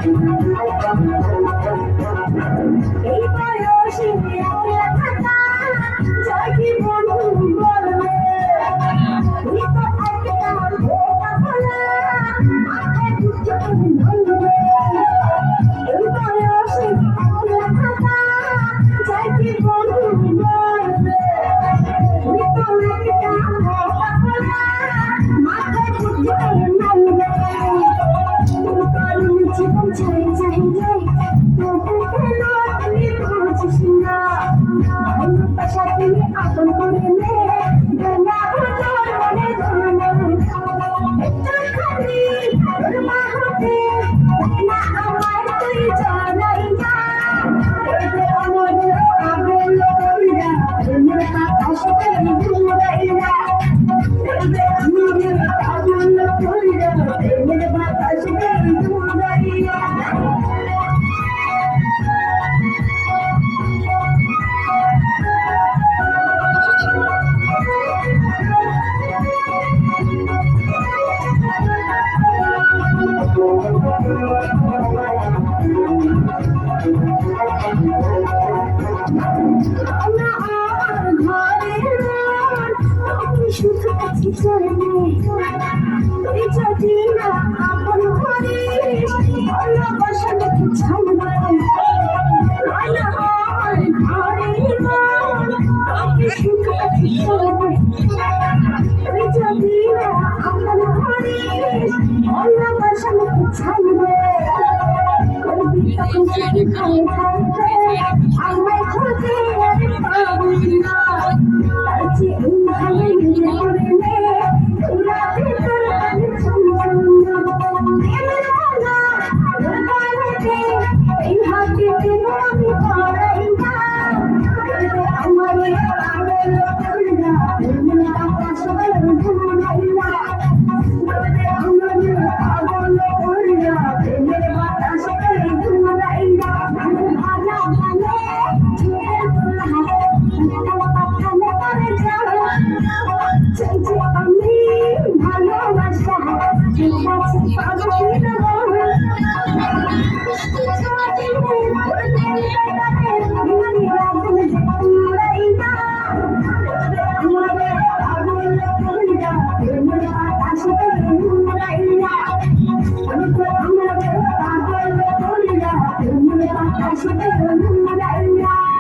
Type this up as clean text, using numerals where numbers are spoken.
এই বয়সে একলা থাকা যায় কি বন্ধু বলবে এই তো একটা ভোলা ভোলা মাথায় বুঝতে ধরবে এই বয়সে একলা থাকা যায় কি বন্ধু বলবে এই তো একটা ভোলা ভোলা মাথায় বুঝতে ধরবে জীবন চাই চাই রে সাথে আপন করে নে না মনে খালি মা হতে না আমার তুই জানাই না আমার আগুন কইরা আমার আকাশ করে ঘুরাইলা আমার আগুন কইরা আমার বাতাস করে ঘুরাইলা শুধু কাছে চলে তুই যদি না আপন করিস ভালোবাসা নাকি ছাড়বে ঘরে শুধু কাছে চলে তুই যদি না আপন করিস ভালোবাসা নাকি ছাড়বে আমায় খোঁজে পাবো না তার চেয়ে ভালো নিজে করে নে তোরা ভিতর আমি এই হাতে আমি পারাই না আমার আগে আকাশ ঘুরাইলা আমার আগুন কইরা প্রেমের বাতাস ঘুরাইলা ভালো ভালো আমি ভালোবাসা I'm